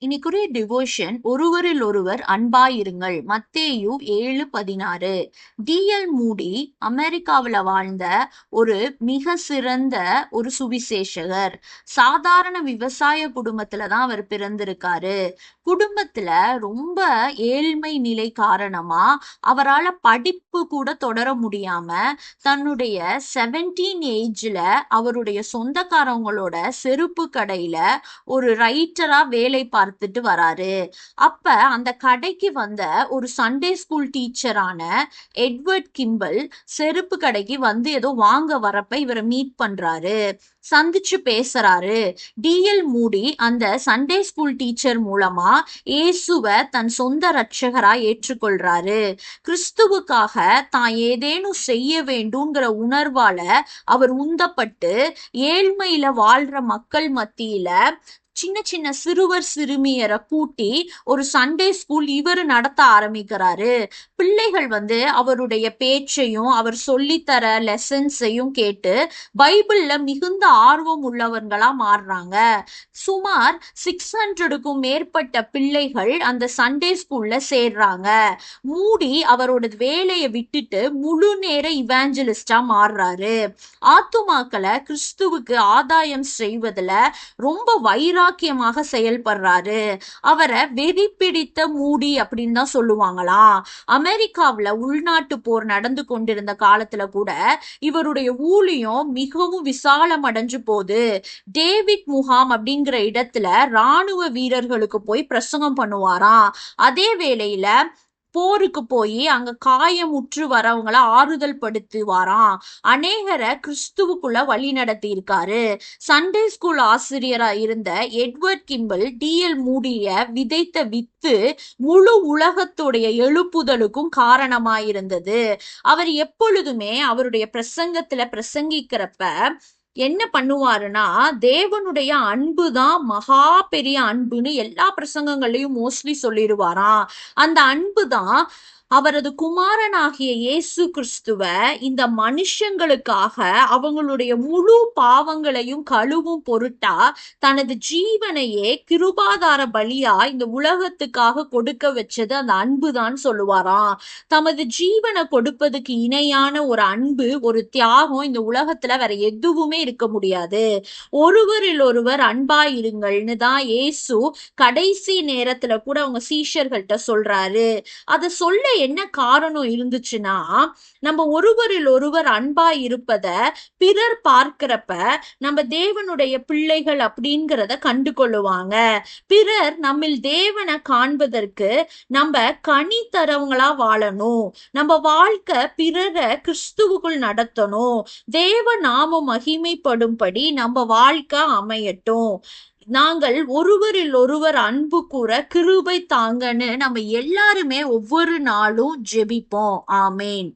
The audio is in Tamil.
இன்னைக்குரிய டிவோஷன் ஒருவரில் ஒருவர் அன்பாயிருங்கள். மத்தேயு 7:16. டி.எல். மூடி அமெரிக்காவுல வாழ்ந்த ஒரு மிக சிறந்த ஒரு சுவிசேஷகர். சாதாரண விவசாய குடும்பத்துல தான் அவர் பிறந்திருக்காரு. குடும்பத்துல ரொம்ப ஏழ்மை நிலை காரணமா அவரால படிப்பு கூட தொடர முடியாம தன்னுடைய 17 ஏஜ்ல அவருடைய சொந்தக்காரவங்களோட செருப்பு கடையில ஒரு ரைட்டரா வேலை பார்த்துட்டு வராரு. அப்ப அந்த கடைக்கு வந்த ஒரு சண்டே ஸ்கூல் டீச்சரான எட்வர்ட் கிம்பல் செருப்பு கடைக்கு வந்து ஏதோ வாங்க வரப்ப இவரை மீட் பண்றாரு, சந்திச்சு பேசுறாரு. டி.எல். மூடி அந்த சண்டே ஸ்கூல் டீச்சர் மூலமா இயேசுவ தன் சொந்த ரட்சகரா ஏற்றுக்கொள்றாரு. கிறிஸ்துவுக்காக தான் ஏதேனும் செய்ய வேண்டும்ங்கிற உணர்வால அவர் உந்தப்பட்டு ஏழ்மையில வாழ்ற மக்கள் மத்தியில சின்ன சின்ன சிறுவர் சிறுமியரை கூட்டி ஒரு சண்டே ஸ்கூல் இவர் நடத்த ஆரம்பிக்கிறாரு. பிள்ளைகள் அவருடைய பேச்சையும் அவர் சொல்லித்தர லெசன்ஸையும் கேட்டு பைபிள்ல மிகுந்த ஆர்வம் உள்ளவர்களா மாறுறாங்க. சுமார் 600க்கும் மேற்பட்ட பிள்ளைகள் அந்த சண்டே ஸ்கூல்ல சேர்றாங்க. மூடி அவரோட வேலையை விட்டுட்டு முழு நேர இவாஞ்சலிஸ்டா மாறுறாரு. ஆத்துமாக்களை கிறிஸ்துவுக்கு ஆதாயம் செய்வதுல ரொம்ப வைராக்கியமாக செயல்படுறாரு. அவரை வெறி பிடித்த மூடி அப்படின்னு தான் சொல்லுவாங்களாம். அமெரிக்காவுல உள்நாட்டு போர் நடந்து கொண்டிருந்த காலத்துல கூட இவருடைய ஊழியம் மிகவும் விசாலம் அடைஞ்சு போகுது. டேவிட் முகாம் அப்படிங்கிற இடத்துல ராணுவ வீரர்களுக்கு போய் பிரசங்கம் பண்ணுவாராம். அதே வேளையில போருக்கு போய் அங்க காயமுற்று வரவங்கள ஆறுதல் படுத்துவாராம். அநேகரை கிறிஸ்துவுக்குள்ள வழி நடத்தி இருக்காரு. சண்டே ஸ்கூல் ஆசிரியரா இருந்த எட்வர்ட் கிம்பல் டி.எல். மூடிய விதைத்த வித்து முழு உலகத்துடைய எழுப்புதலுக்கும் காரணமாயிருந்தது. அவர் எப்பொழுதுமே அவருடைய பிரசங்கத்துல பிரசங்கிக்கிறப்ப என்ன பண்ணுவாருன்னா, தேவனுடைய அன்பு தான் மகா பெரிய அன்புன்னு எல்லா பிரசங்கங்களையும் மோஸ்ட்லி சொல்லிடுவாராம். அந்த அன்பு தான் அவரது குமாரனாகிய இயேசு கிறிஸ்துவ இந்த மனுஷங்களுக்காக அவங்களுடைய முழு பாவங்களையும் கழுவும் பொருட்டா தனது ஜீவனையே கிருபாதார பலியா இந்த உலகத்துக்காக கொடுக்க வச்சது அந்த அன்புதான் சொல்லுவாராம். தமது ஜீவனை கொடுப்பதுக்கு இணையான ஒரு அன்பு, ஒரு தியாகம் இந்த உலகத்துல வேற எதுவுமே இருக்க முடியாது. ஒருவரில் ஒருவர் அன்பாயிருங்கள்னு தான் இயேசு கடைசி நேரத்துல கூட அவங்க சீஷர்கள்ட்ட சொல்றாரு. அதை சொல்ல என்ன காரணம் இருந்துச்சுன்னா, நம்ம ஒருவரில் ஒருவர் அன்பா இருப்பத பிறர் பார்க்கிறப்ப நம்ம தேவனுடைய பிள்ளைகள் அப்படிங்கிறத கண்டு கொள்ளுவாங்க. பிறர் நம்மில் தேவனை காண்பதற்கு நம்ம கனி தரவங்களா வாழணும். நம்ம வாழ்க்கை பிறரை கிறிஸ்துவுக்குள் நடத்தணும். தேவ நாம மகிமைப்படும்படி நம்ம வாழ்க்கை அமையட்டும். நாங்கள் ஒருவரில் ஒருவர் அன்பு கூற கிருபை தாங்கன்னு நம்ம எல்லாருமே ஒவ்வொரு நாளும் ஜெபிப்போம். ஆமேன்.